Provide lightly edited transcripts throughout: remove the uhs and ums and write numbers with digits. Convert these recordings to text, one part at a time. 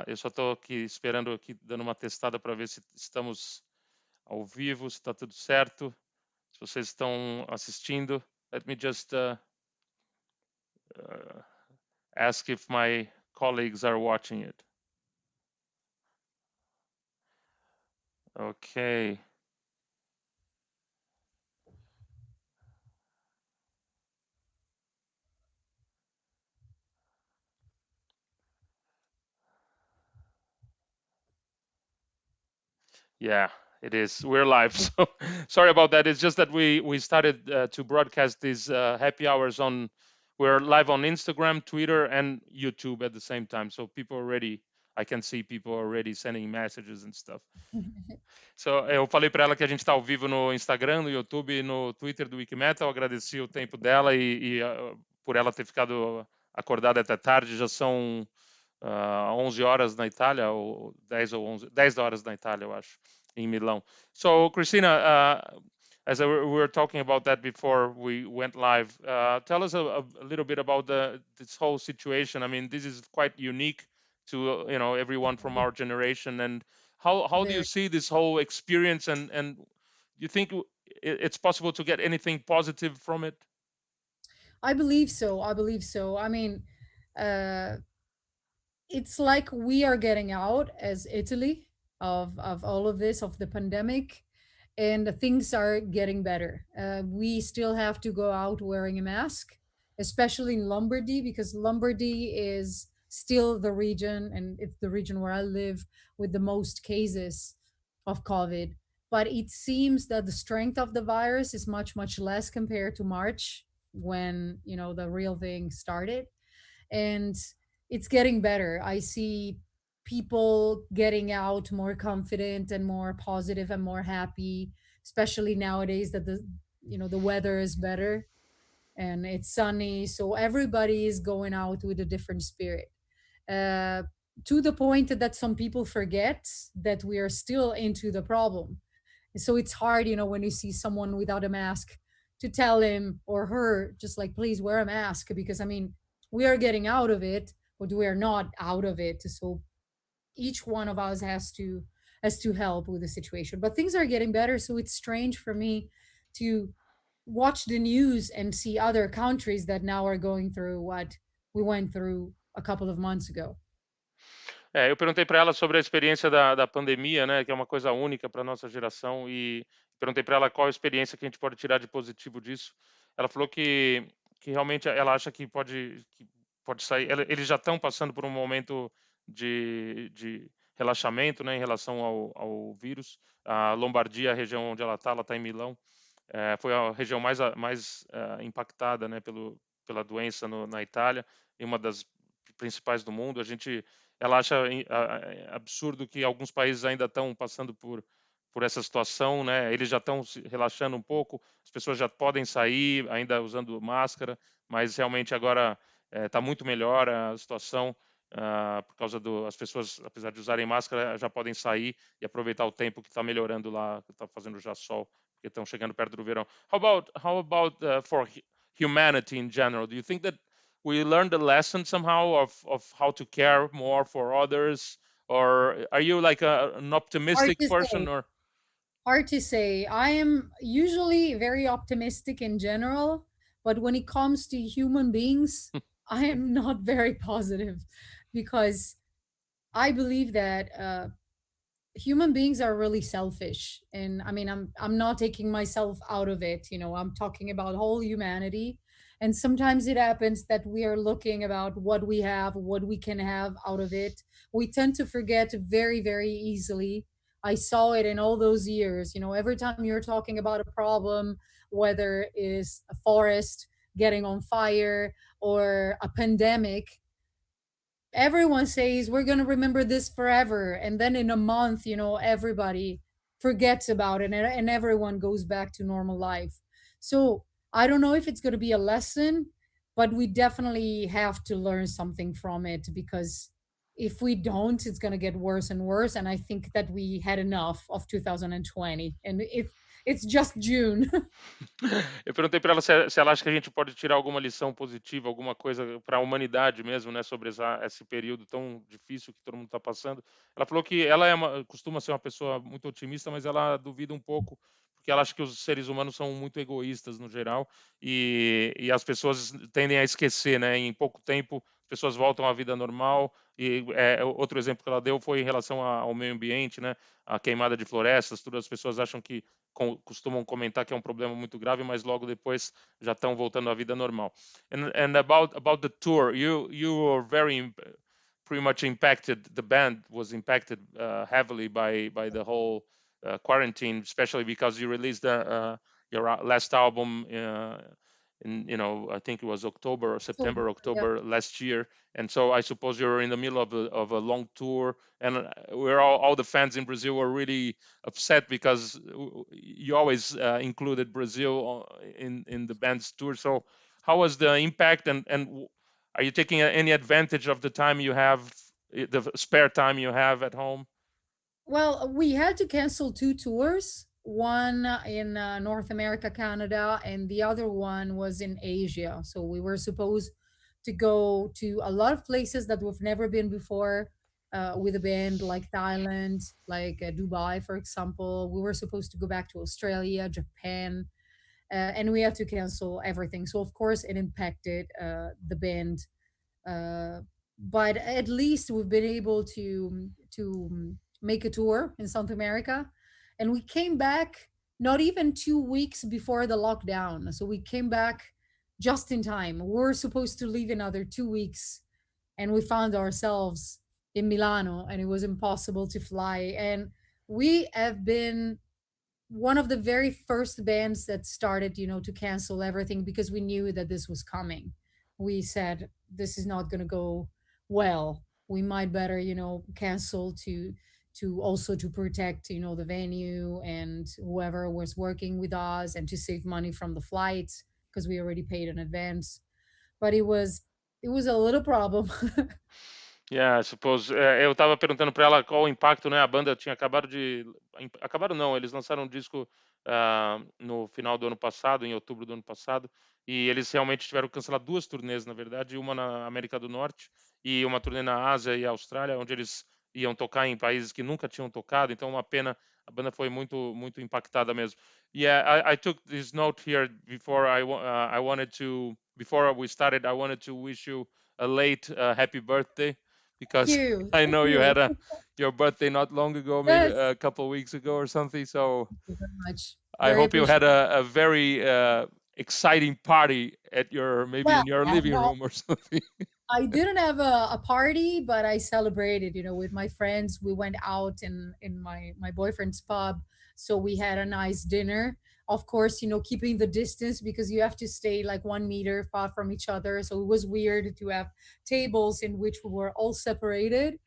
Eu só estou aqui esperando, aqui dando uma testada para ver se estamos ao vivo, se está tudo certo, se vocês estão assistindo. Let me just ask if my colleagues are watching it. Okay. Yeah, it is. We're live. So sorry about that. It's just that we started to broadcast these happy hours on. We're live on Instagram, Twitter, and YouTube at the same time. So people already, I can see people already sending messages and stuff. So eu falei para ela que a gente está ao vivo no Instagram, no YouTube, e no Twitter do Wikimetal. Agradeci o tempo dela e por ela ter ficado acordada até tarde. Já são 11 horas na Itália, ou 10 ou 11, 10 horas na Itália, eu acho, em Milão. So, Cristina, as we were talking about that before we went live, tell us a little bit about this whole situation. I mean, this is quite unique to everyone from our generation. And how do you Very. see this whole experience? And do you think it's possible to get anything positive from it? I believe so. I believe so. I mean, uh, it's like we are getting out as Italy of all of this, of the pandemic, and things are getting better. We still have to go out wearing a mask, especially in Lombardy, because Lombardy is still the region, and it's the region where I live, with the most cases of COVID. But it seems that the strength of the virus is much, much less compared to March, when the real thing started. And it's getting better. I see people getting out more confident and more positive and more happy, especially nowadays that the weather is better and it's sunny, so everybody is going out with a different spirit. uh, to the point that some people forget that we are still into the problem. So it's hard, when you see someone without a mask, to tell him or her, just like, please wear a mask, because I mean, we are getting out of it, but we are not out of it. So each one of us has to help with the situation. But things are getting better, so it's strange for me to watch the news and see other countries that now are going through what we went through a couple of months ago. Eu perguntei para ela sobre a experiência da pandemia, né, que é uma coisa única para nossa geração, e perguntei para ela qual a experiência que a gente pode tirar de positivo disso. Ela falou que realmente ela acha que pode sair. Eles já estão passando por um momento de relaxamento, né, em relação ao vírus. A Lombardia, a região onde ela está em Milão, foi a região mais impactada, né, pela doença na Itália, e uma das principais do mundo. Ela acha absurdo que alguns países ainda estão passando por essa situação, né? Eles já estão se relaxando um pouco, as pessoas já podem sair ainda usando máscara, mas realmente agora está muito melhor a situação, por causa as pessoas, apesar de usarem máscara, já podem sair e aproveitar o tempo que está melhorando lá, que está fazendo já sol, porque estão chegando perto do verão. How about for humanity in general? Do you think that we learned a lesson somehow of how to care more for others, or are you like an Hard optimistic to person? say. Or Hard to say. I am usually very optimistic in general, but when it comes to human beings, I am not very positive, because I believe that human beings are really selfish. And I mean, I'm not taking myself out of it. I'm talking about whole humanity. And sometimes it happens that we are looking about what we have, what we can have out of it. We tend to forget very, very easily. I saw it in all those years. Every time you're talking about a problem, whether it is a forest getting on fire or a pandemic, everyone says we're going to remember this forever, and then in a month, everybody forgets about it, and everyone goes back to normal life. So I don't know if it's going to be a lesson, but we definitely have to learn something from it, because if we don't, it's going to get worse and worse. And I think that we had enough of 2020, and It's just June. Eu perguntei para ela se ela acha que a gente pode tirar alguma lição positiva, alguma coisa para a humanidade mesmo, né, sobre esse período tão difícil que todo mundo está passando. Ela falou que ela costuma ser uma pessoa muito otimista, mas ela duvida um pouco, porque ela acha que os seres humanos são muito egoístas no geral e as pessoas tendem a esquecer, né? Em pouco tempo, as pessoas voltam à vida normal. E outro exemplo que ela deu foi em relação ao meio ambiente, né? A queimada de florestas, todas as pessoas acham que costumam comentar que é um problema muito grave, mas logo depois já estão voltando à vida normal. And about the tour, you were very pretty much impacted. The band was impacted heavily by the whole quarantine, especially because you released your last album in, I think it was October or So, September, yeah. October last year, and so I suppose you're in the middle of a long tour, and we're all the fans in Brazil were really upset because you always included Brazil in the band's tour. So how was the impact, and are you taking any advantage of the time you have, the spare time you have at home? Well, we had to cancel two tours, one in North America, Canada, and the other one was in Asia. So we were supposed to go to a lot of places that we've never been before with a band, like Thailand, like Dubai, for example. We were supposed to go back to Australia, Japan, and we had to cancel everything. So, of course, it impacted the band, uh, but at least we've been able to make a tour in South America, and we came back not even 2 weeks before the lockdown. So we came back just in time. We were supposed to leave another 2 weeks, and we found ourselves in Milano, and it was impossible to fly. And we have been one of the very first bands that started, to cancel everything because we knew that this was coming. We said this is not going to go well. We might better, cancel to also to protect, the venue and whoever was working with us, and to save money from the flights because we already paid in advance. But it was a little problem. Yeah, I suppose. Eu estava perguntando para ela qual o impacto, né? A banda tinha acabado de. Acabaram não, eles lançaram um disco no final do ano passado, em outubro do ano passado, e eles realmente tiveram que cancelar duas turnês, na verdade, uma na América do Norte e uma turnê na Ásia e Austrália, onde eles iam tocar em países que nunca tinham tocado, então uma pena, a banda foi muito, muito impactada mesmo. Yeah, I took this note here before I wanted to, before we started, I wanted to wish you a late happy birthday Thank because you. I Thank know you you. had your birthday not long ago, maybe Yes. a couple of weeks ago or something. So Thank you very much. I Very hope you had appreciative. a very exciting party at your maybe Well, in your yeah, living no, room or something. I didn't have a party, but I celebrated, with my friends. We went out in my boyfriend's pub, so we had a nice dinner. Of course, keeping the distance because you have to stay like 1 meter far from each other. So it was weird to have tables in which we were all separated.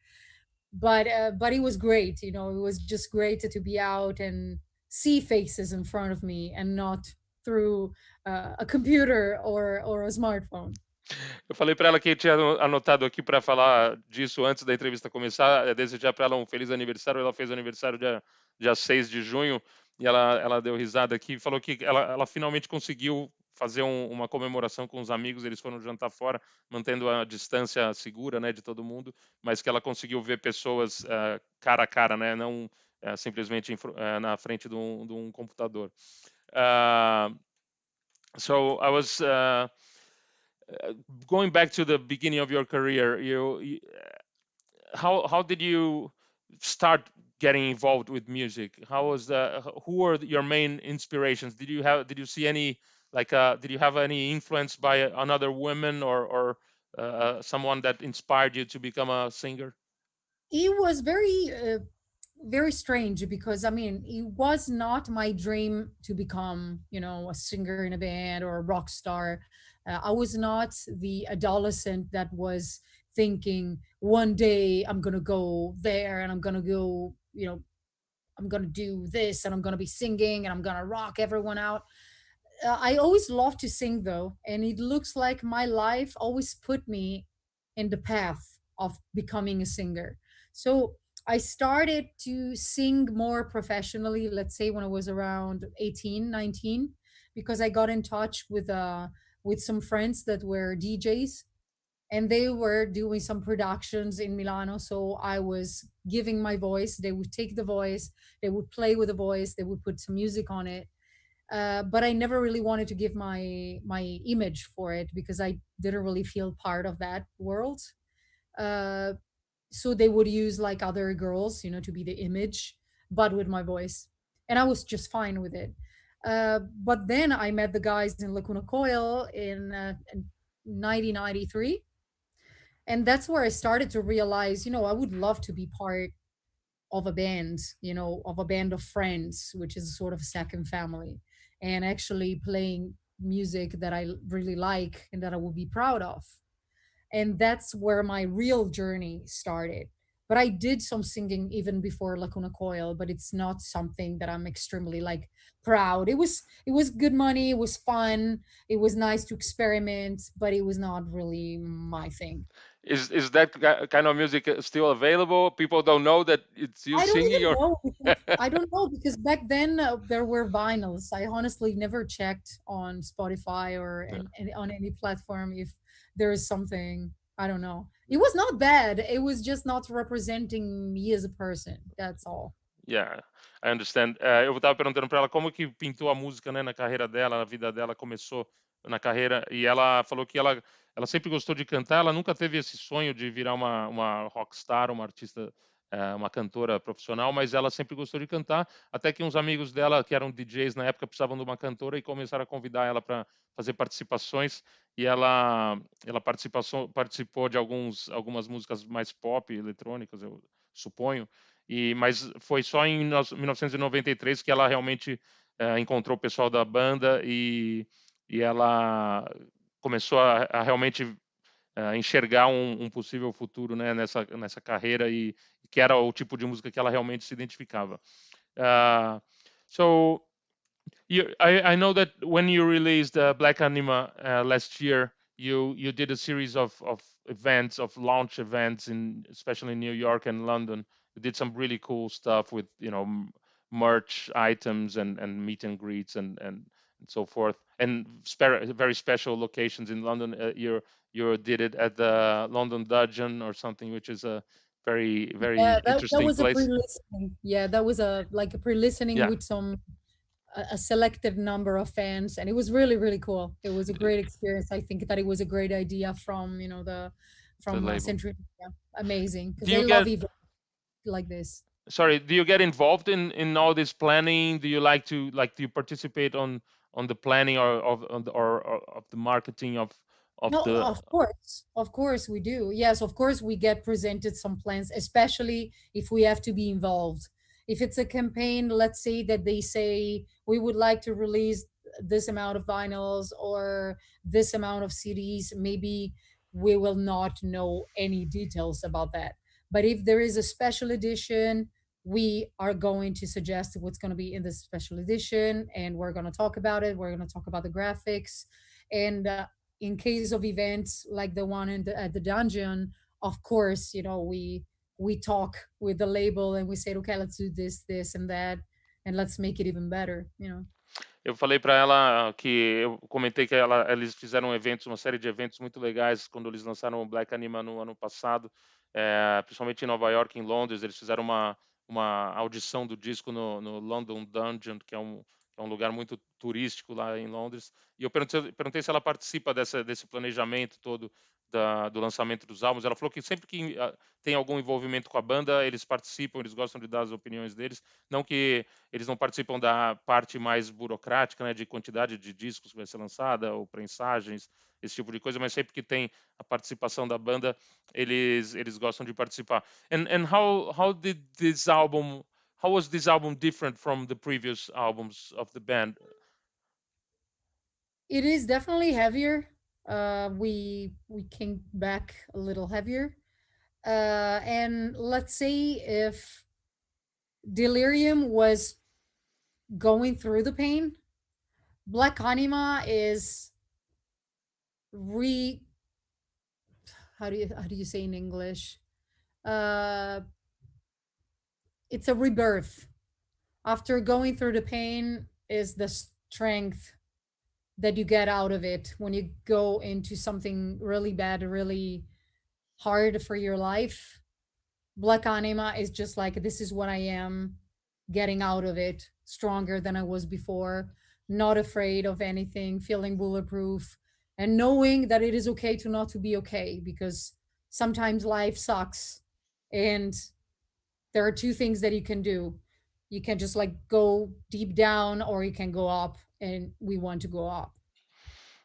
But it was great. It was just great to be out and see faces in front of me and not through a computer or a smartphone. Eu falei para ela que tinha anotado aqui para falar disso antes da entrevista começar, desejar para ela um feliz aniversário. Ela fez aniversário dia 6 de junho e ela deu risada aqui e falou que ela finalmente conseguiu fazer uma comemoração com os amigos. Eles foram jantar fora, mantendo a distância segura, né, de todo mundo, mas que ela conseguiu ver pessoas cara a cara, né, não simplesmente na frente de um computador. Uh, so I was going back to the beginning of your career. How did you start getting involved with music? How was who were your main inspirations? Did you see any like did you have any influence by another woman or someone that inspired you to become a singer? It was very strange because, I mean, it was not my dream to become, a singer in a band or a rock star. I was not the adolescent that was thinking one day I'm gonna go there and I'm gonna go, I'm gonna do this and I'm gonna be singing and I'm gonna rock everyone out. I always loved to sing though, and it looks like my life always put me in the path of becoming a singer. So I started to sing more professionally, let's say when I was around 18, 19, because I got in touch with some friends that were DJs, and they were doing some productions in Milano. So I was giving my voice. They would take the voice, they would play with the voice, they would put some music on it. But I never really wanted to give my image for it because I didn't really feel part of that world. Uh, so they would use like other girls, to be the image, but with my voice, and I was just fine with it. But then I met the guys in Lacuna Coil in 1993, and that's where I started to realize, I would love to be part of a band, of a band of friends, which is sort of a second family, and actually playing music that I really like and that I would be proud of. And that's where my real journey started. But I did some singing even before Lacuna Coil, but it's not something that I'm extremely like proud. It was good money, it was fun, it was nice to experiment, but it was not really my thing. Is that kind of music still available? People don't know that it's you I don't singing, even or know because I don't know because back then there were vinyls. I honestly never checked on Spotify or yeah. on any platform if there is something. I don't know. It was not bad. It was just not representing me as a person. That's all. Yeah, I understand. Eu estava perguntando para ela como que pintou a música, né, na carreira dela, na vida dela, começou na carreira, e ela falou que ela sempre gostou de cantar, ela nunca teve esse sonho de virar uma rockstar, uma artista, uma cantora profissional, mas ela sempre gostou de cantar, até que uns amigos dela, que eram DJs na época, precisavam de uma cantora e começaram a convidar ela para fazer participações, e ela participou de algumas músicas mais pop, eletrônicas, eu suponho, mas foi só em 1993 que ela realmente encontrou o pessoal da banda e ela começou a realmente enxergar um possível futuro, né, nessa carreira e que era o tipo de música que ela realmente se identificava. Uh, so I know that when you released Black Anima last year, you did a series of events, of launch events in especially in New York and London. You did some really cool stuff with merch items and meet and greets and so forth, and very special locations in London. You did it at the London Dungeon or something, which is a very Yeah, that interesting was a place. pre-listening. Yeah, that was a like a pre-listening Yeah, with a selected number of fans, and it was really really cool. It was a great experience. I think that it was a great idea from the the from label. Century Media. Amazing because Do they you love get events like this. sorry, do you get involved in all this planning? Do you do you participate on the planning or or of the marketing of No, the of course we do. Yes, of course we get presented some plans, especially if we have to be involved. If it's a campaign, let's say that they say we would like to release this amount of vinyls or this amount of CDs, maybe we will not know any details about that. But if there is a special edition, we are going to suggest what's going to be in this special edition, and we're going to talk about it. We're going to talk about the graphics, and in case of events like the one at the dungeon, of course, we talk with the label and we say, okay, let's do this and that, and let's make it even better. Eu falei para ela que eu comentei que eles fizeram eventos, uma série de eventos muito legais quando eles lançaram o Black Anima no ano passado, principalmente em Nova York, em Londres. Eles fizeram uma audição do disco no London Dungeon, que é um lugar muito turístico lá em Londres. E eu perguntei se ela participa desse planejamento todo do lançamento dos álbuns. Ela falou que sempre que tem algum envolvimento com a banda, eles participam, eles gostam de dar as opiniões deles. Não que eles não participam da parte mais burocrática, né, de quantidade de discos que vai ser lançada, ou prensagens, esse tipo de coisa, mas sempre que tem a participação da banda, eles gostam de participar. And how did this album how was this album different from the previous albums of the band? It is definitely heavier. We came back a little heavier. And let's say if Delirium was going through the pain, Black Anima is re how do you say in English? Uh it's a rebirth. After going through the pain is the strength that you get out of it when you go into something really bad, really hard for your life. Black Anima is just like, this is what I am, getting out of it stronger than I was before, not afraid of anything, feeling bulletproof, and knowing that it is okay to not to be okay, because sometimes life sucks. And there are two things that you can do. You can just like go deep down, or you can go up, and we want to go up.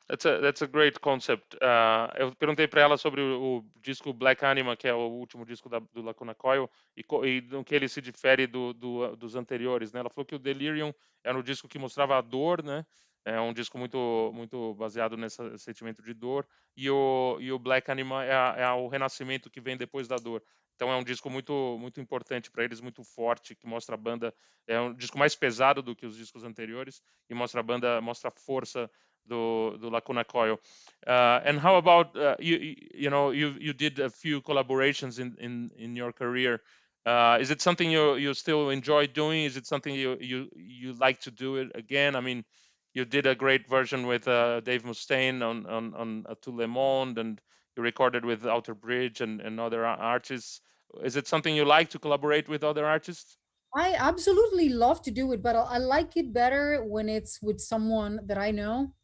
That's a great concept. Eu perguntei para ela sobre o disco Black Anima, que é o último disco do Lacuna Coil, e no que ele se difere dos anteriores, né? Ela falou que o Delirium era um disco que mostrava a dor, né? É um disco muito baseado nesse sentimento de dor, e o Black Anima é o renascimento que vem depois da dor. Então é um disco muito importante para eles, muito forte, que mostra a banda. É um disco mais pesado do que os discos anteriores e mostra a banda, mostra a força do Lacuna Coil. And how about you did a few collaborations in your career. Is it something you still enjoy doing? Is it something you like to do it again? I mean, you did a great version with Dave Mustaine on Tout Le Monde, and you recorded with Outer Bridge and other artists. Is it something you like to collaborate with other artists? I absolutely love to do it, but I like it better when it's with someone that I know.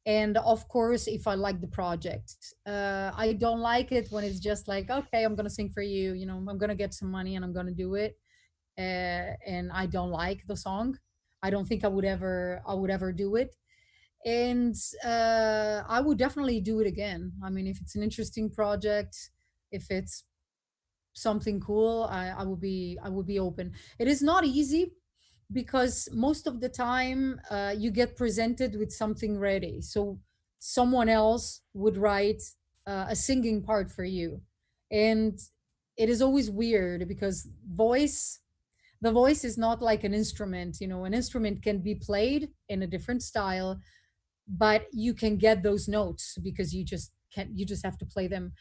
And of course, if I like the project, I don't like it when it's just like, okay, I'm gonna sing for you. You know, I'm gonna get some money and I'm gonna do it, and I don't like the song. I don't think I would ever do it. And I would definitely do it again. I mean, if it's an interesting project, if it's something cool, I would be open. It is not easy because most of the time you get presented with something ready, so someone else would write a singing part for you. And it is always weird because the voice is not like an instrument. You know, an instrument can be played in a different style, but you can get those notes because you just have to play them.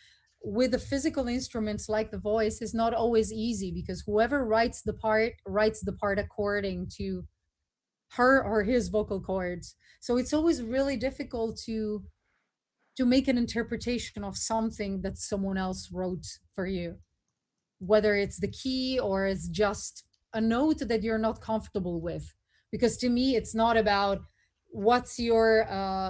With the physical instruments like the voice is not always easy, because whoever writes the part according to her or his vocal cords. So it's always really difficult to make an interpretation of something that someone else wrote for you, whether it's the key or it's just a note that you're not comfortable with. Because to me, it's not about what's your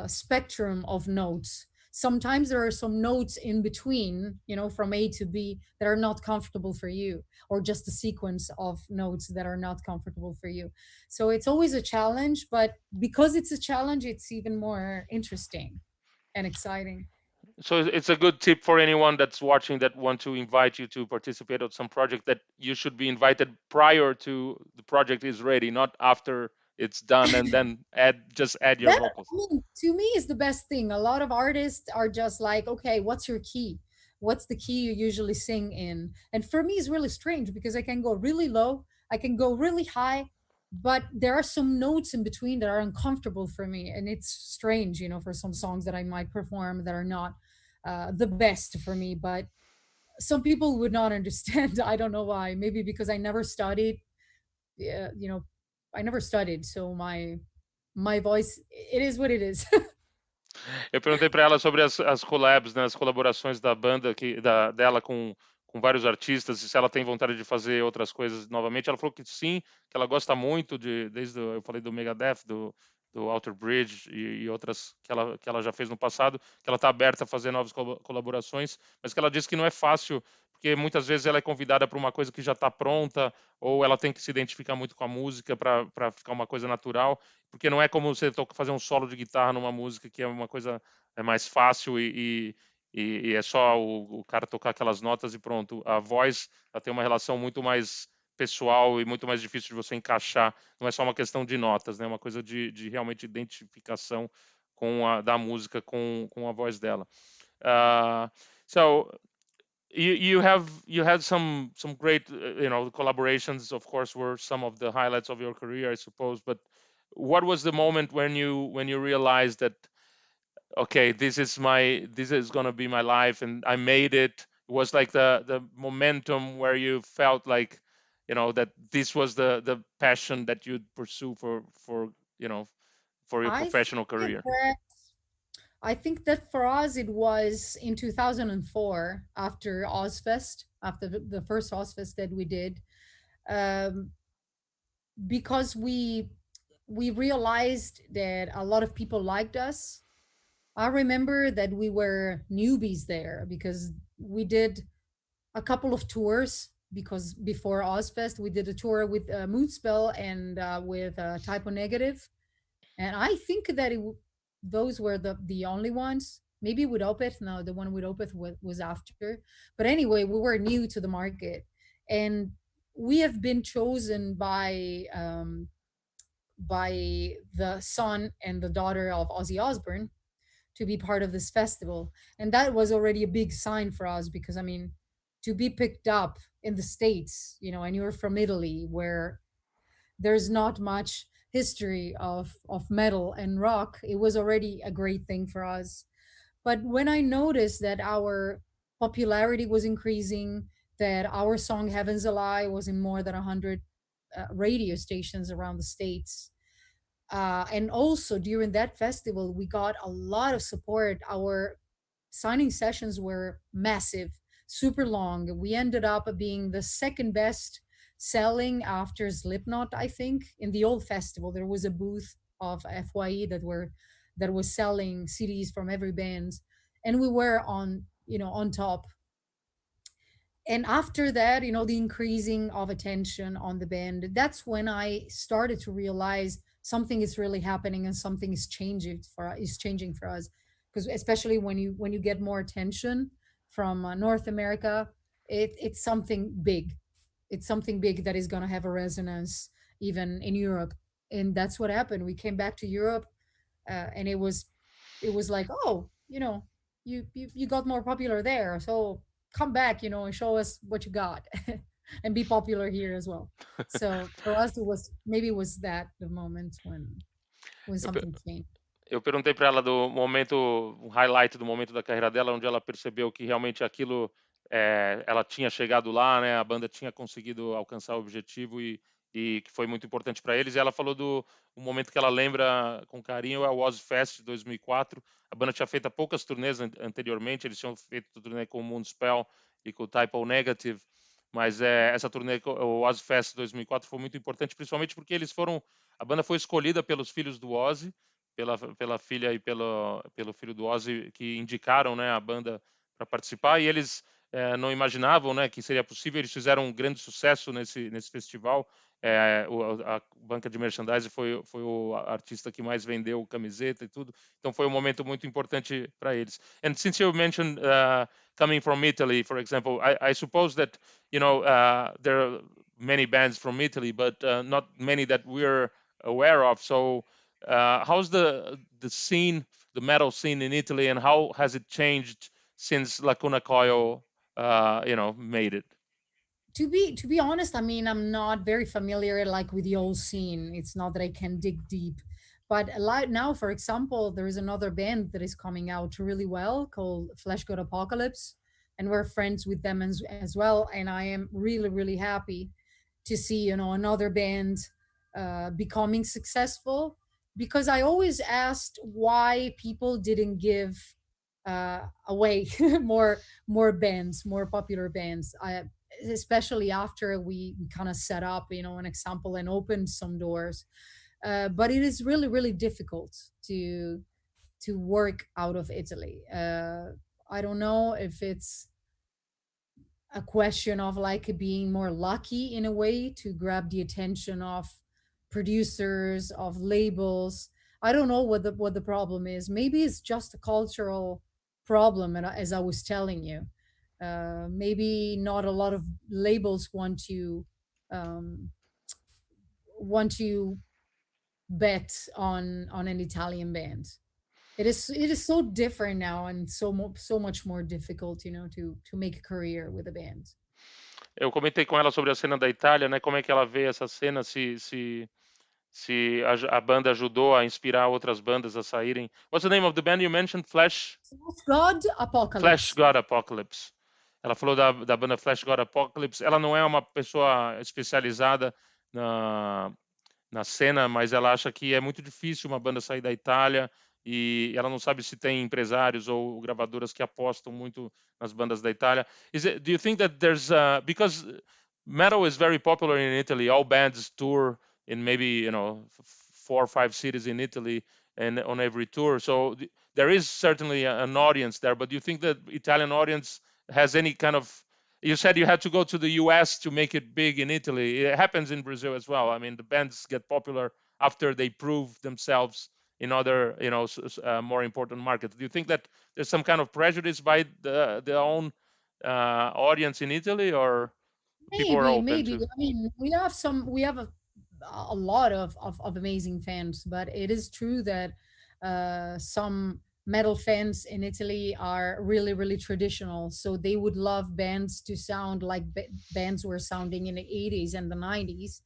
spectrum of notes. Sometimes there are some notes in between, you know, from A to B, that are not comfortable for you, or just a sequence of notes that are not comfortable for you. So it's always a challenge, but because it's a challenge, it's even more interesting and exciting. So it's a good tip for anyone that's watching that want to invite you to participate on some project, that you should be invited prior to the project is ready, not after it's done and then add your That, vocals. I mean, to me, is the best thing. A lot of artists are just like, okay, what's your key? What's the key you usually sing in? And for me, it's really strange because I can go really low, I can go really high, but there are some notes in between that are uncomfortable for me. And it's strange, you know, for some songs that I might perform that are not the best for me. But some people would not understand. I don't know why. Maybe because I never studied. You know, I never studied, so my voice, it is what it is. Eu perguntei para ela sobre as collabs, né, as colaborações da banda dela com vários artistas, e se ela tem vontade de fazer outras coisas novamente. Ela falou que sim, que ela gosta muito eu falei do Megadeth, do Outer Bridge e outras que ela já fez no passado, que ela está aberta a fazer novas colaborações, mas que ela disse que não é fácil, porque muitas vezes ela é convidada para uma coisa que já está pronta, ou ela tem que se identificar muito com a música para ficar uma coisa natural, porque não é como você fazer um solo de guitarra numa música, que é uma coisa mais fácil e é só o cara tocar aquelas notas e pronto. A voz, ela tem uma relação muito mais pessoal e muito mais difícil de você encaixar. Não é só uma questão de notas, né? É uma coisa de realmente identificação da música com a voz dela. Uh, so you had some great collaborations. Of course, were some of the highlights of your career, I suppose. But what was the moment when you realized that, okay, this is gonna be my life, and I made it? It was like the momentum where you felt like that this was the passion that you'd pursue for for your I professional think career? that I think that for us it was in 2004 after Ozfest, after the first Ozfest that we did, um, because we realized that a lot of people liked us. I remember that we were newbies there because we did a couple of tours, because before Ozfest we did a tour with Moonspell and with Typo Negative, and I think that those were the only ones. Maybe with Opeth, no, the one with Opeth was after. But anyway, we were new to the market, and we have been chosen by the son and the daughter of Ozzy Osbourne to be part of this festival. And that was already a big sign for us because, I mean, to be picked up in the States, and you're from Italy, where there's not much history of metal and rock, it was already a great thing for us. But when I noticed that our popularity was increasing, that our song Heaven's a Lie was in more than 100 radio stations around the States, and also during that festival we got a lot of support. Our signing sessions were massive, super long. We ended up being the second best selling after Slipknot, I think. In the old festival there was a booth of FYE that was selling CDs from every band, and we were on top. And after that, the increasing of attention on the band, that's when I started to realize something is really happening and something is changing for us. Because especially when you get more attention from North America, it's something big. It's something big that is going to have a resonance even in Europe. And that's what happened. We came back to Europe, and it was like, oh, you got more popular there, so come back, and show us what you got, and be popular here as well. So for us, it was that the moment when Eu, pe- something changed. eu perguntei para ela do momento, um highlight do momento da carreira dela, onde ela percebeu que realmente aquilo, ela tinha chegado lá, né? A banda tinha conseguido alcançar o objetivo e que foi muito importante para eles. E ela falou do um momento que ela lembra com carinho é o Ozfest de 2004. A banda tinha feito poucas turnês anteriormente, eles tinham feito turnê com o Moonspell e com o Typo Negative, mas essa turnê, o Ozfest 2004, foi muito importante, principalmente porque eles foram, a banda foi escolhida pelos filhos do Ozzy, pela filha e pelo filho do Ozzy, que indicaram, né, a banda para participar, e eles não imaginavam, né, que seria possível. Eles fizeram um grande sucesso nesse festival. A banca de merchandising foi o artista que mais vendeu camiseta e tudo. Então foi um momento muito importante para eles. And since you mentioned coming from Italy, for example, I suppose that there are many bands from Italy, but not many that we're aware of. So how's the scene, the metal scene in Italy, and how has it changed since Lacuna Coil, made it? To be honest, I mean, I'm not very familiar like with the old scene. It's not that I can dig deep, but like now, for example, there is another band that is coming out really well called Flesh God Apocalypse, and we're friends with them as well. And I am really really happy to see another band becoming successful, because I always asked why people didn't give away more bands, more popular bands. Especially after we kind of set up an example and opened some doors, but it is really really difficult to work out of Italy. I don't know if it's a question of like being more lucky in a way to grab the attention of producers, of labels. I don't know what the problem is. Maybe it's just a cultural problem, and as I was telling you, maybe not a lot of labels um, want to bet on an Italian band. It is so different now, and so much more difficult, to make a career with a band. Eu comentei com ela sobre a cena da Itália, né? Como é que ela vê essa cena, se a banda ajudou a inspirar outras bandas a saírem. What's the name of the band you mentioned? God Flash Apocalypse. God Apocalypse. Ela falou da banda Flash God Apocalypse. Ela não é uma pessoa especializada na, na cena, mas ela acha que é muito difícil uma banda sair da Itália e ela não sabe se tem empresários ou gravadoras que apostam muito nas bandas da Itália. Do you think that there's because metal is very popular in Italy, all bands tour in maybe 4 or 5 cities in Italy and on every tour, so there is certainly an audience there. But do you think that Italian audience has any kind of, you said you had to go to the US to make it big in Italy. It happens in Brazil as well. I mean, the bands get popular after they prove themselves in other, more important markets. Do you think that there's some kind of prejudice by the own audience in Italy, or people are Maybe, open maybe. to? I mean, we have a lot of amazing fans, but it is true that some metal fans in Italy are really, really traditional. So they would love bands to sound like bands were sounding in the 80s and the 90s,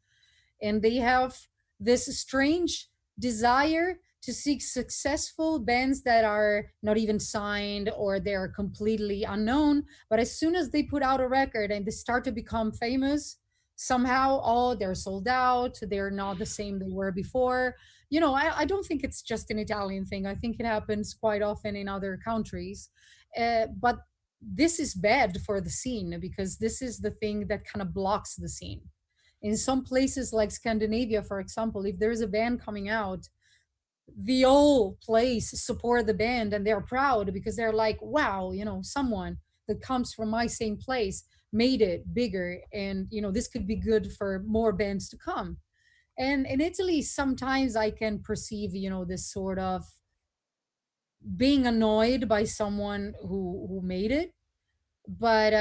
and they have this strange desire to seek successful bands that are not even signed or they're completely unknown, but as soon as they put out a record and they start to become famous, somehow, oh, they're sold out, they're not the same they were before. I don't think it's just an Italian thing. I think it happens quite often in other countries. But this is bad for the scene because this is the thing that kind of blocks the scene. In some places like Scandinavia, for example, if there's a band coming out, the whole place support the band and they're proud because they're like, wow, someone that comes from my same place made it bigger, and this could be good for more bands to come. And in Italy, sometimes I can perceive, this sort of being annoyed by someone who made it. But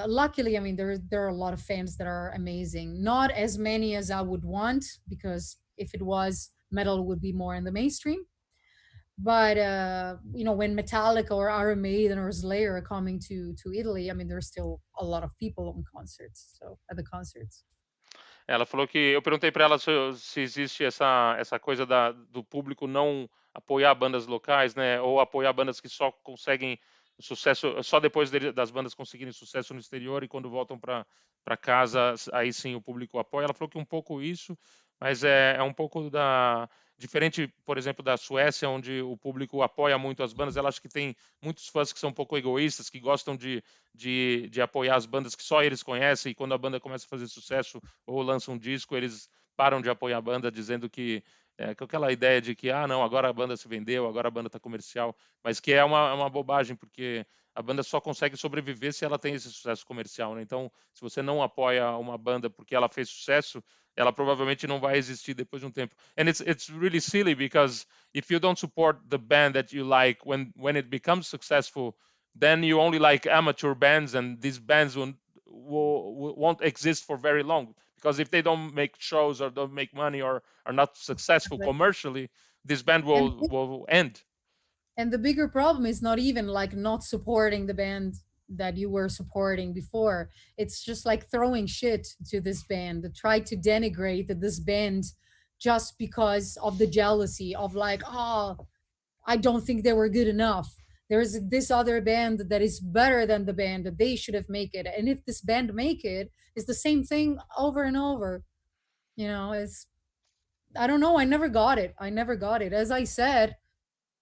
luckily, I mean, there are a lot of fans that are amazing. Not as many as I would want, because if it was, metal would be more in the mainstream. But when Metallica or Iron Maiden or Slayer are coming to Italy, I mean, there's still a lot of people on concerts. So at the concerts. Ela falou que eu perguntei para ela se existe essa coisa do público não apoiar bandas locais, né? Ou apoiar bandas que só conseguem sucesso só depois das bandas conseguirem sucesso no exterior e quando voltam para casa, aí sim o público apoia. Ela falou que um pouco isso, mas é um pouco diferente, por exemplo, da Suécia, onde o público apoia muito as bandas. Ela acha que tem muitos fãs que são um pouco egoístas, que gostam de apoiar as bandas que só eles conhecem, e quando a banda começa a fazer sucesso ou lança um disco, eles param de apoiar a banda, dizendo que com aquela ideia de que, não, agora a banda se vendeu, agora a banda está comercial, mas que é uma bobagem, porque a banda só consegue sobreviver se ela tem esse sucesso comercial, né? Então, se você não apoia uma banda porque ela fez sucesso, ela provavelmente não vai existir depois de um tempo. And it's really silly because if you don't support the band that you like when it becomes successful, then you only like amateur bands, and these bands won't exist for very long, because if they don't make shows or don't make money or are not successful commercially, this band And will end. and the bigger problem is not even like not supporting the band that you were supporting before. It's just like throwing shit to this band, try to denigrate this band just because of the jealousy of like, oh, I don't think they were good enough. There's this other band that is better than the band that they should have make it. And if this band make it, it's the same thing over and over. It's, I don't know. I never got it. I never got it. As I said,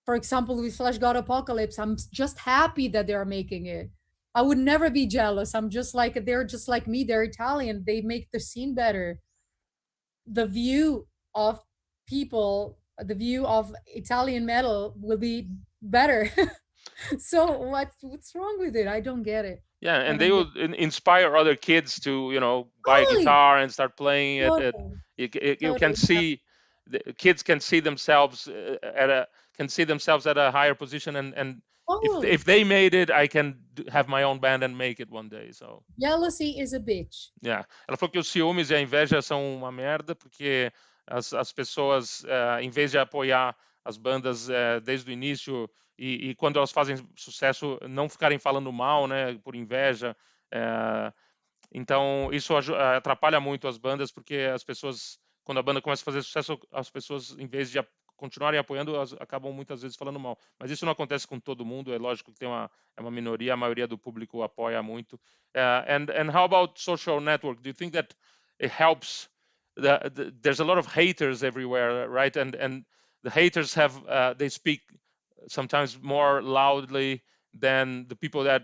for example, with Flash God Apocalypse, I'm just happy that they're making it. I would never be jealous. I'm just like, they're just like me. They're Italian. They make the scene better. The view of people, the view of Italian metal will be better. So what's wrong with it? I don't get it. Yeah, I and they don't get will inspire other kids to buy a totally, guitar and start playing it. totally, You can totally. Yeah, see the kids can see themselves at a higher position, and if totally. they made it, I can have my own band and make it one day. So Jealousy is a bitch. yeah. Ela falou que os ciúmes e a inveja são uma merda, porque as pessoas, em vez de apoiar as bandas desde o início, e quando elas fazem sucesso, não ficarem falando mal, né, por inveja. Então, isso atrapalha muito as bandas, porque as pessoas, quando a banda começa a fazer sucesso, as pessoas, em vez de continuarem apoiando, acabam muitas vezes falando mal. Mas isso não acontece com todo mundo, é lógico que é uma minoria, a maioria do público apoia muito. And how about social network? Do you think that it helps? There's a lot of haters everywhere, right? And the haters have they speak sometimes more loudly than the people that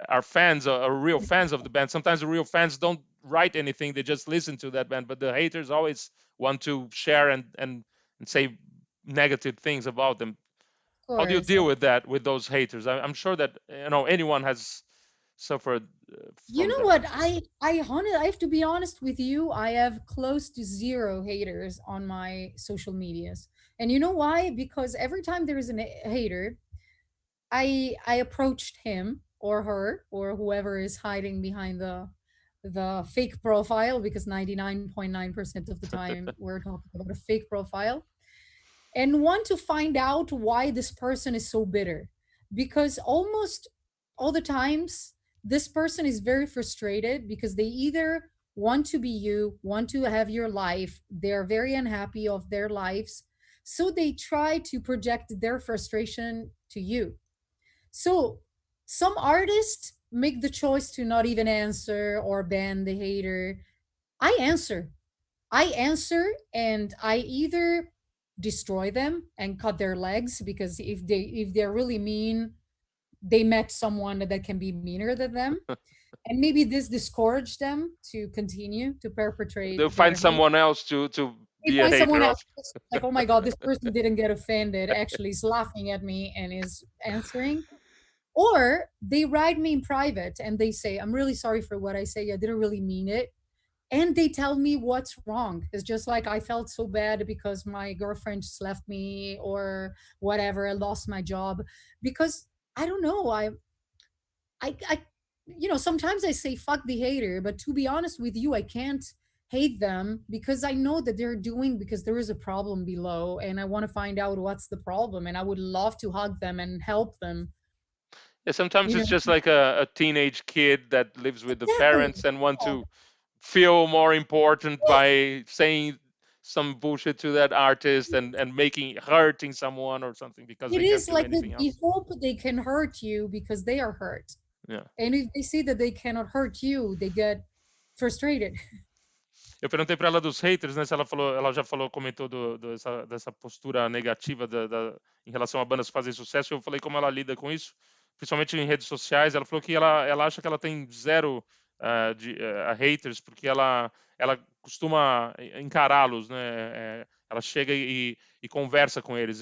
are fans or are real fans of the band. Sometimes the real fans don't write anything; they just listen to that band. But the haters always want to share and say negative things about them. Of How do you course. deal with that, with those haters? I'm sure that anyone has suffered You from know that. what? I have to be honest with you. I have close to zero haters on my social medias. And you know why? Because every time there is a hater, I approached him or her or whoever is hiding behind the fake profile, because 99.9% of the time we're talking about a fake profile, and want to find out why this person is so bitter, because almost all the times this person is very frustrated because they either want to be you, want to have your life, they're very unhappy of their lives, so they try to project their frustration to you. So some artists make the choice to not even answer or ban the hater. I answer. I answer, and I either destroy them and cut their legs, because if they're really mean, they met someone that can be meaner than them, and maybe this discouraged them to continue to They'll perpetrate find their hate. someone else to They be a find someone hater else of. like, oh my god, this person didn't get offended, actually is laughing at me and is answering. Or they write me in private and they say, I'm really sorry for what I say, I didn't really mean it, and they tell me what's wrong. It's just like, I felt so bad because my girlfriend just left me, or whatever, I lost my job. Because I don't know, I sometimes I say fuck the hater, but to be honest with you, I can't hate them, because I know that they're doing, because there is a problem below and I want to find out what's the problem, and I would love to hug them and help them, Yeah, sometimes you it's know. just like a teenage kid that lives with the Exactly. parents and want Yeah, to feel more important yeah. by saying some bullshit to that artist and making hurting someone or something because It they can't is do like anything they else. hope they can hurt you because they are hurt. Yeah. And if they see that they cannot hurt you, they get frustrated. Eu perguntei para ela dos haters, né? Se ela falou, ela já falou, comentou dessa postura negativa em relação a bandas que fazem sucesso. Eu falei como ela lida com isso, principalmente em redes sociais. Ela falou que ela acha que ela tem zero haters, porque ela costuma encará-los, né? Ela chega e conversa com eles,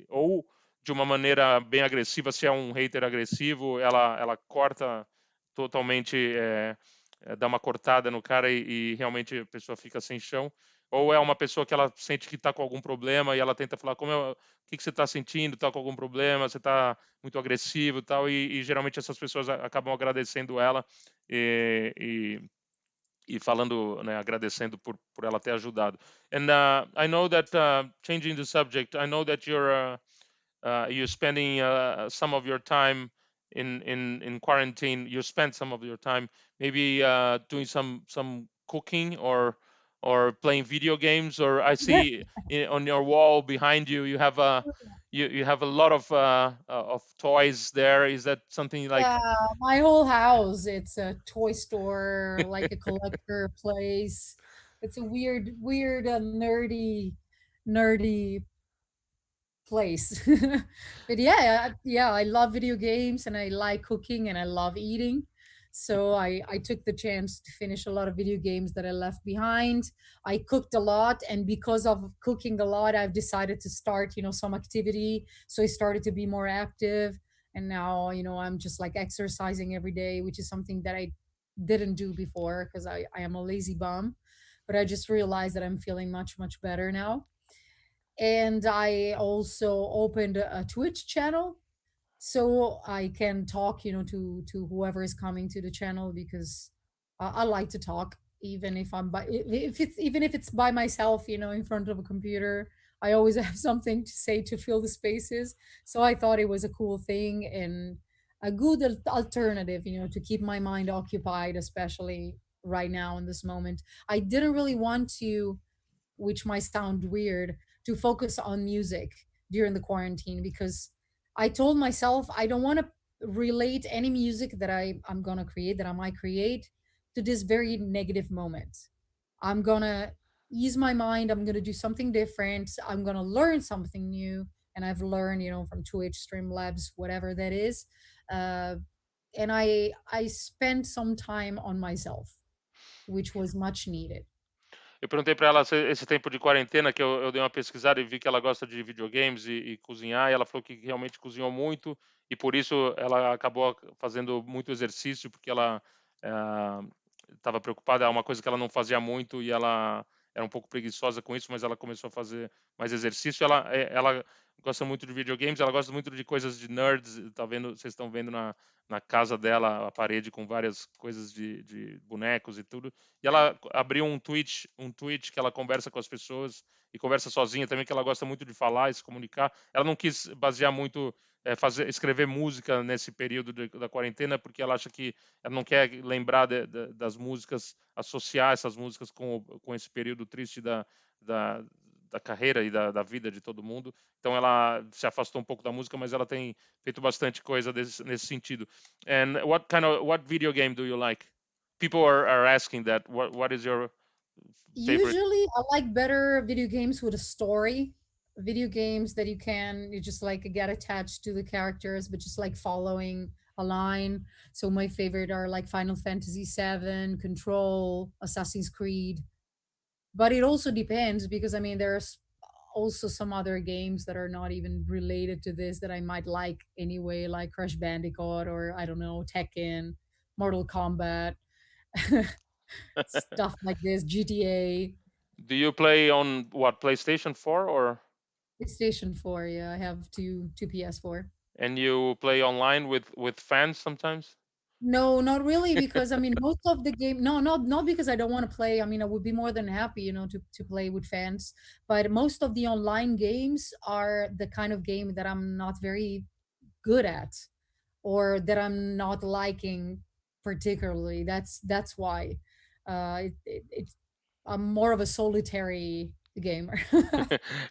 ou de uma maneira bem agressiva. Se é um hater agressivo, ela corta totalmente. Dá uma cortada no cara e realmente a pessoa fica sem chão, ou é uma pessoa que ela sente que está com algum problema e ela tenta falar o que, que você está sentindo, está com algum problema, você está muito agressivo e tal, e geralmente essas pessoas acabam agradecendo ela e, e falando, né, agradecendo por ela ter ajudado. And I know that changing the subject, I know that you're spending some of your time in quarantine. You spend some of your time maybe doing some cooking or playing video games. Or I see on your wall behind you you have a you have a lot of toys there. Is that something like? Yeah, my whole house, it's a toy store, like a collector place. It's a weird, nerdy place. But yeah, I love video games and I like cooking and I love eating. So I took the chance to finish a lot of video games that I left behind. I cooked a lot, and because of cooking a lot, I've decided to start, some activity. So I started to be more active, and now, I'm just like exercising every day, which is something that I didn't do before because I am a lazy bum. But I just realized that I'm feeling much, much better now. And I also opened a Twitch channel so I can talk, to whoever is coming to the channel, because I like to talk, even if it's by myself, in front of a computer. I always have something to say to fill the spaces. So I thought it was a cool thing and a good alternative, to keep my mind occupied, especially right now in this moment. I didn't really want to, which might sound weird, to focus on music during the quarantine, because I told myself I don't want to relate any music that I'm gonna create, that I might create, to this very negative moment. I'm gonna ease my mind. I'm gonna do something different. I'm gonna learn something new. And I've learned, from 2H Stream Labs, whatever that is. Uh, and I spent some time on myself, which was much needed. Eu perguntei para ela se esse tempo de quarentena, que eu dei uma pesquisada e vi que ela gosta de videogames e cozinhar, e ela falou que realmente cozinhou muito, e por isso ela acabou fazendo muito exercício, porque ela estava preocupada, é uma coisa que ela não fazia muito, e ela era um pouco preguiçosa com isso, mas ela começou a fazer mais exercício. Ela gosta muito de videogames, ela gosta muito de coisas de nerds, tá vendo, vocês estão vendo na casa dela a parede com várias coisas de bonecos e tudo. E ela abriu um tweet que ela conversa com as pessoas e conversa sozinha também, que ela gosta muito de falar e se comunicar. Ela não quis basear muito, escrever música nesse período da quarentena, porque ela acha que ela não quer lembrar das músicas, associar essas músicas com esse período triste da, da carreira e da vida de todo mundo. Então ela se afastou um pouco da música, mas ela tem feito bastante coisa nesse sentido. And what video game do you like? People are asking that. What is your favorite? Usually, I like better video games with a story. Video games that you just like get attached to the characters, but just like following a line. So my favorite are like Final Fantasy VII, Control, Assassin's Creed. But it also depends, because I mean there's also some other games that are not even related to this that I might like anyway, like Crash Bandicoot, or I don't know, Tekken, Mortal Kombat, stuff like this, GTA. Do you play on what, PlayStation 4 or? PlayStation 4, yeah, I have two PS4. And you play online with fans sometimes? No, not really, because I mean most of the game, no, not because I don't want to play. I mean, I would be more than happy, to play with fans. But most of the online games are the kind of game that I'm not very good at, or that I'm not liking particularly. That's why. It's I'm more of a solitary gamer.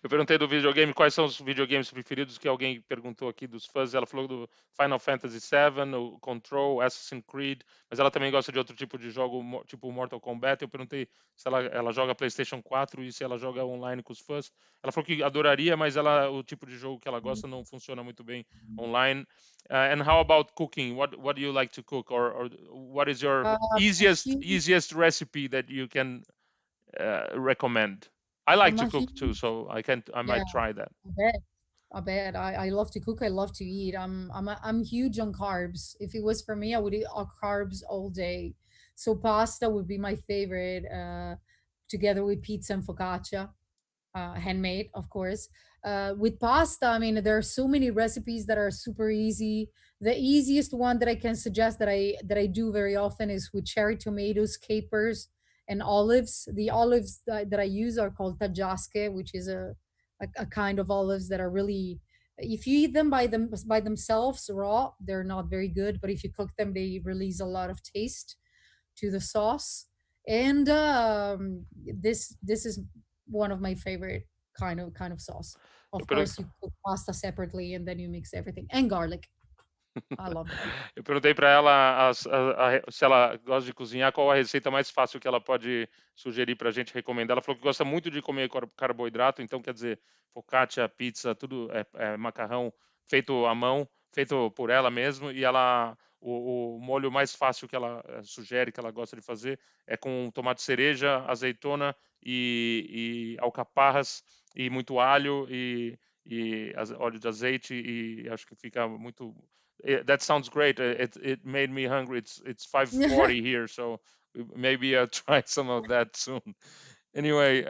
Eu perguntei do videogame, quais são os videogames preferidos, que alguém perguntou aqui dos fãs. Ela falou do Final Fantasy VII, o Control, Assassin's Creed, mas ela também gosta de outro tipo de jogo, tipo Mortal Kombat. Eu perguntei se ela joga PlayStation 4 e se ela joga online com os fãs. Ela falou que adoraria, mas o tipo de jogo que ela gosta não funciona muito bem online. And how about cooking? What do you like to cook, or what is your A huge, easiest recipe that you can recommend? I like I'm to a cook too, huge, so I yeah, might try that. I bet. I bet. I love to cook. I love to eat. I'm huge on carbs. If it was for me, I would eat all carbs all day. So pasta would be my favorite, together with pizza and focaccia, handmade, of course. With pasta, I mean, there are so many recipes that are super easy. The easiest one that I can suggest that I do very often is with cherry tomatoes, capers, and olives. The olives that I use are called tajasque, which is a kind of olives that are really, if you eat them by themselves raw, they're not very good. But if you cook them, they release a lot of taste to the sauce. And this is one of my favorite kind of sauce. Eu, Of per- course, you cook pasta separately and then you mix everything, and garlic. I love garlic. Eu perguntei para ela se ela gosta de cozinhar, qual a receita mais fácil que ela pode sugerir para a gente recomendar. Ela falou que gosta muito de comer carboidrato, então quer dizer, focaccia, pizza, tudo é macarrão feito à mão, feito por ela mesmo, e o molho mais fácil que ela sugere, que ela gosta de fazer, é com tomate cereja, azeitona e alcaparras, e muito alho e óleo de azeite, e acho que fica muito. That sounds great. It made me hungry. It's 5:40 here, so maybe I'll try some of that soon. Anyway,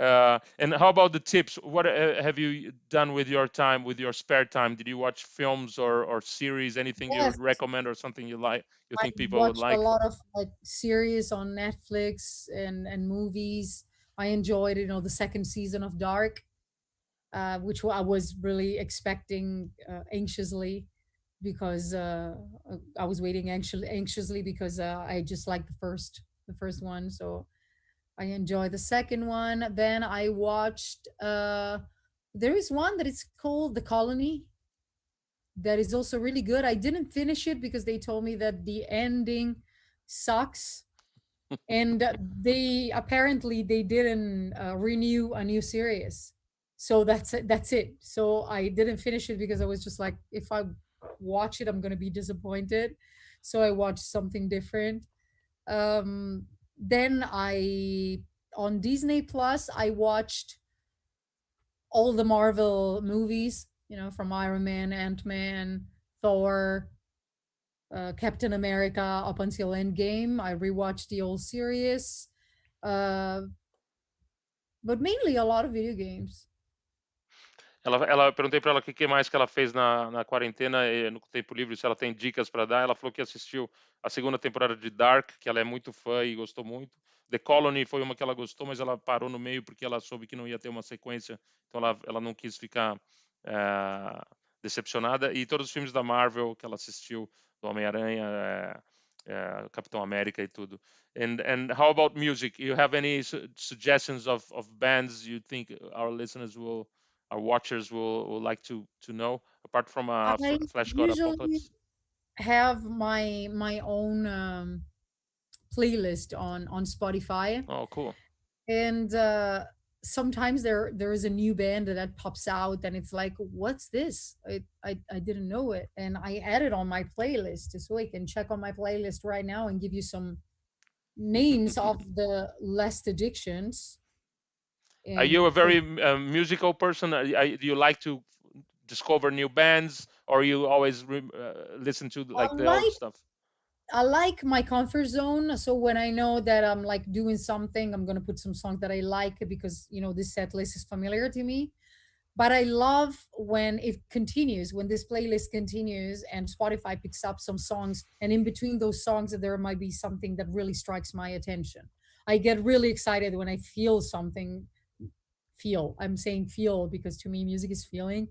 and how about the tips? What have you done with your time, with your spare time? Did you watch films or series? Anything you Yes, would recommend, or something you I think people would watched a like? lot of like series on Netflix and movies. I enjoyed, the second season of Dark, which I was really expecting anxiously, because I was waiting anxiously, because I just liked the first one. So I enjoyed the second one. Then I watched There is one that is called The Colony that is also really good. I didn't finish it because they told me that the ending sucks, and they apparently they didn't renew a new series. So that's it, that's it. So I didn't finish it because I was just like, if I watch it, I'm going to be disappointed. So I watched something different. Then I on Disney Plus I watched all the Marvel movies, from Iron Man, Ant-Man, Thor, Captain America up until Endgame. I rewatched the old series, uh, but mainly a lot of video games. Ela perguntei para ela o que mais que ela fez na quarentena, no tempo livre, se ela tem dicas para dar. Ela falou que assistiu a segunda temporada de Dark, que ela é muito fã e gostou muito. The Colony foi uma que ela gostou, mas ela parou no meio porque ela soube que não ia ter uma sequência, então ela não quis ficar decepcionada. E todos os filmes da Marvel que ela assistiu, do Homem-Aranha, Capitão América e tudo. And how about music? You have any suggestions of bands you think our watchers will like to know, apart from I Flash God usually Apocalypse? have my own playlist on Spotify, Oh, cool. and sometimes there is a new band that pops out, and it's like, what's this? I didn't know it, and I add it on my playlist, so I can check on my playlist right now and give you some names of the last addictions. Are you a And for very musical person? Do you like to discover new bands, or you always listen to I like the old like stuff? I like my comfort zone. So when I know that I'm like doing something, I'm gonna put some songs that I like because this set list is familiar to me. But I love when it continues, when this playlist continues and Spotify picks up some songs, and in between those songs there might be something that really strikes my attention. I get really excited when I feel something. Feel. I'm saying feel because to me music is feeling,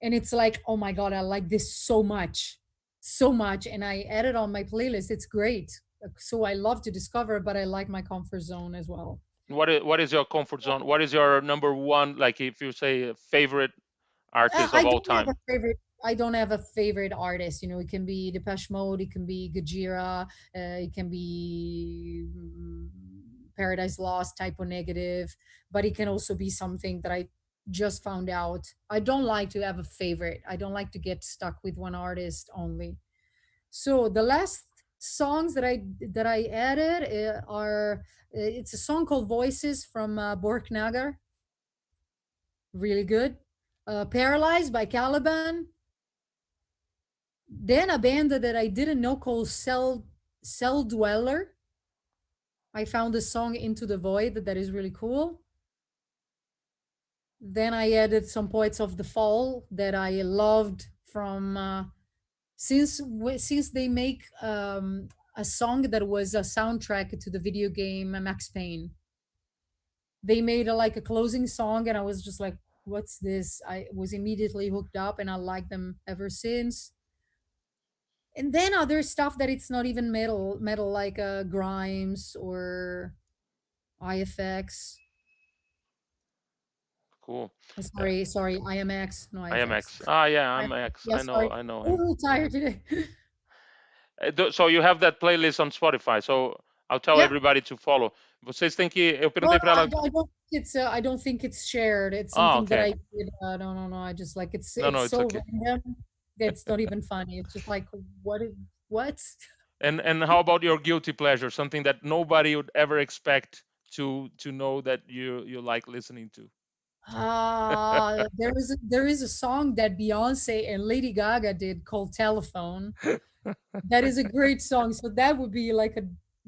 and it's like, oh my god, I like this so much, so much, and I add it on my playlist. It's great. So I love to discover, but I like my comfort zone as well. What is your comfort zone? What is your number one, like if you say favorite artist of I all don't have time? a favorite. I don't have a favorite artist. It can be Depeche Mode, it can be Gajira, it can be Paradise Lost, Typo Negative, but it can also be something that I just found out. I don't like to have a favorite. I don't like to get stuck with one artist only. So the last songs that I added are it's a song called Voices from Borknagar, really good. Paralyzed by Caliban. Then a band that I didn't know called Cell Dweller. I found a song Into the Void that is really cool. Then I added some Poets of the Fall that I loved from since they make a song that was a soundtrack to the video game Max Payne. They made like a closing song, and I was just like, "What's this?" I was immediately hooked up, and I like them ever since. And then other stuff that it's not even metal like Grimes or IFX. Cool. Uh, Sorry, IMX, no IFX. IMX. Yeah, IMX. Yeah, sorry. I know I'm him. a little tired today. So you have that playlist on Spotify. So I'll tell Yeah. everybody to follow. Vocês têm que. Eu No, perguntei para ela. I don't think it's shared. It's Ah, something that okay. I did. No. I just like No, it's no, it's so okay. random that it's not even funny. It's just like what? And how about your guilty pleasure? Something that nobody would ever expect to know that you like listening to. There is a song that Beyonce and Lady Gaga did called Telephone. That is a great song. So that would be like a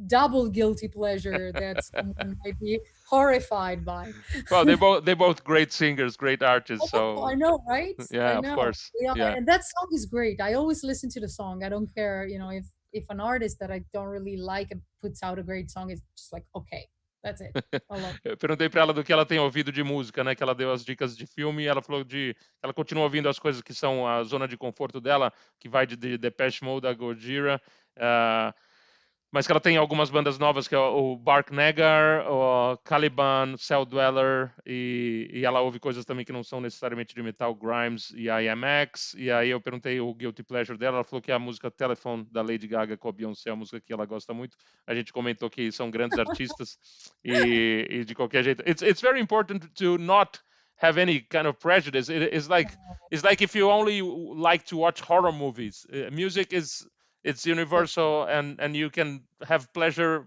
double guilty pleasure that someone might be horrified by. Well, they both great singers, great artists. So I know, right? I yeah, of know. course. Yeah, Yeah. and that song is great. I always listen to the song. I don't care, if an artist that I don't really like puts out a great song, it's just like, okay, that's it. I love Eu perguntei para ela do que ela tem ouvido de música, né? Que ela deu as dicas de filme e ela falou ela continua ouvindo as coisas que são a zona de conforto dela, que vai de Depeche Mode a Gojira. mas que ela tem algumas bandas novas, que é o Bark Negar, o Caliban, Cell Dweller, e ela ouve coisas também que não são necessariamente de metal, Grimes e IMX, e aí eu perguntei o Guilty Pleasure dela, ela falou que é a música Telephone, da Lady Gaga com a Beyoncé, é a música que ela gosta muito, a gente comentou que são grandes artistas, e de qualquer jeito, it's very important to not have any kind of prejudice. It's like if you only like to watch horror movies. Music is it's universal, and you can have pleasure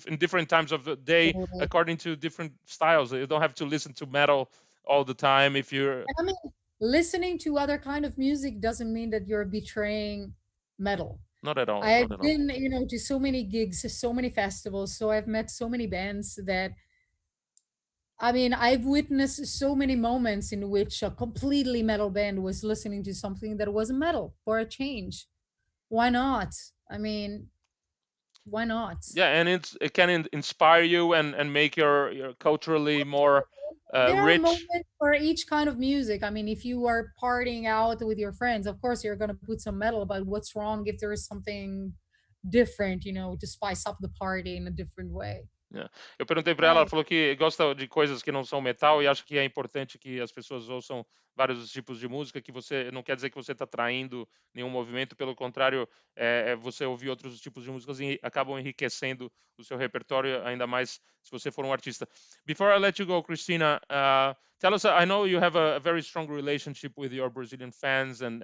in different times of the day Totally. according to different styles. You don't have to listen to metal all the time if you're And I mean, listening to other kind of music doesn't mean that you're betraying metal. not at all, not I've at all. been, to so many gigs, so many festivals, so I've met so many bands that I mean, I've witnessed so many moments in which a completely metal band was listening to something that wasn't metal for a change. Why not? I mean, why not? Yeah, and it can inspire you and make your culturally more There are rich. moments for each kind of music. I mean, if you are partying out with your friends, of course you're going to put some metal, but what's wrong if there is something different, to spice up the party in a different way? É. Eu perguntei para ela, ela Right. falou que gosta de coisas que não são metal e acha que é importante que as pessoas ouçam vários tipos de música, que você não quer dizer que você está traindo nenhum movimento, pelo contrário, você ouvir outros tipos de músicas e acabam enriquecendo o seu repertório, ainda mais se você for um artista. Before I let you go, Cristina, tell us, I know you have a very strong relationship with your Brazilian fans and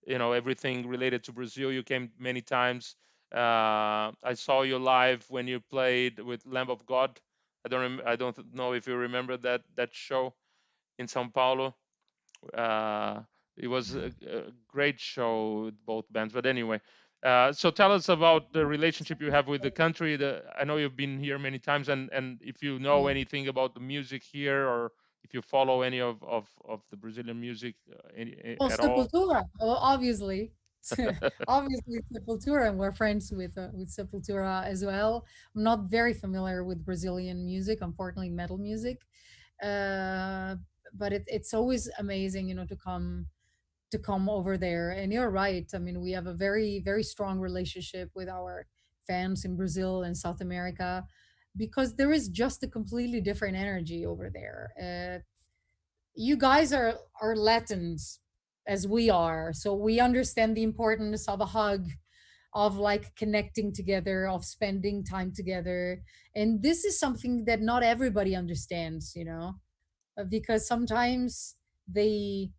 everything related to Brazil. You came many times. I saw you live when you played with Lamb of God. I don't know if you remember that show in São Paulo. Uh, it was a great show with both bands. But anyway, so tell us about the relationship you have with the country. I know you've been here many times, and if you know Yeah. anything about the music here, or if you follow any of the Brazilian music Well, at all. Sepultura, well, obviously. Obviously Sepultura, and we're friends with Sepultura as well. I'm not very familiar with Brazilian music, unfortunately metal music. Uh, but it's always amazing, to come over there. And you're right. I mean, we have a very, very strong relationship with our fans in Brazil and South America because there is just a completely different energy over there. You guys are Latins as we are, so we understand the importance of a hug, of like connecting together, of spending time together. And this is something that not everybody understands, because sometimes they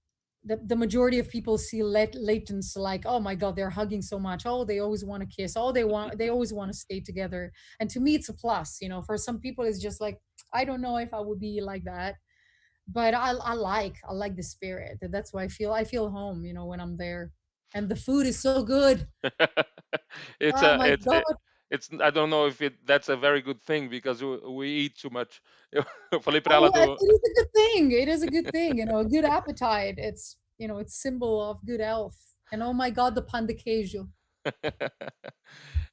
the majority of people see latents like, oh my god, they're hugging so much, oh they always want to kiss, oh they always want to stay together. And to me it's a plus. For some people it's just like, I don't know if I would be like that, but I like the spirit, and that's why I feel home, when I'm there. And the food is so good. it's Oh a my god. it's I don't know if that's a very good thing because we eat too much. Eu falei para ela Oh, it do is a good thing. It is a good thing. A good appetite. It's symbol of good health. And oh my God, the pan de queijo.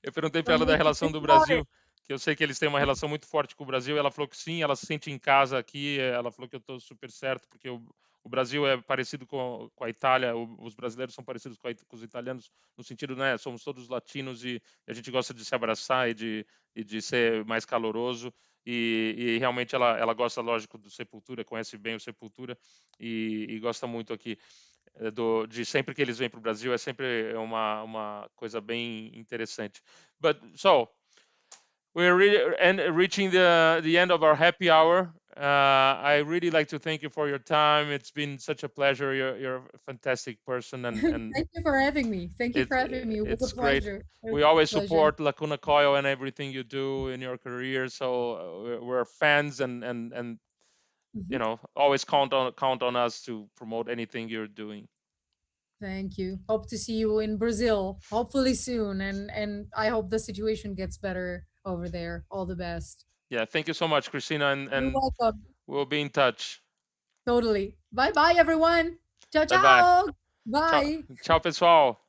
Eu perguntei para Don't ela da make me relação think do about it. Brasil, que eu sei que eles têm uma relação muito forte com o Brasil. Ela falou que sim, ela se sente em casa aqui. Ela falou que eu estou super certo, porque o Brasil é parecido com a Itália, os brasileiros são parecidos com os italianos, no sentido, né? Somos todos latinos e a gente gosta de se abraçar e de ser mais caloroso. E realmente ela gosta, lógico, do Sepultura, conhece bem o Sepultura e gosta muito aqui de sempre que eles vêm para o Brasil, é sempre uma coisa bem interessante. But so we're really reaching the end of our happy hour. I really like to thank you for your time. It's been such a pleasure. You're a fantastic person, and Thank you for having me. Thank you for having me. It was a it's great. pleasure. It was We a always pleasure. support Lacuna Coil and everything you do in your career. So we're fans, and Mhm. always count on us to promote anything you're doing. Thank you. Hope to see you in Brazil, hopefully soon. And I hope the situation gets better over there. All the best. Yeah, thank you so much, Christina, You're and welcome. we'll be in touch. Totally. Bye bye, everyone. Ciao, Bye bye. ciao. Tchau, Bye. tchau, pessoal.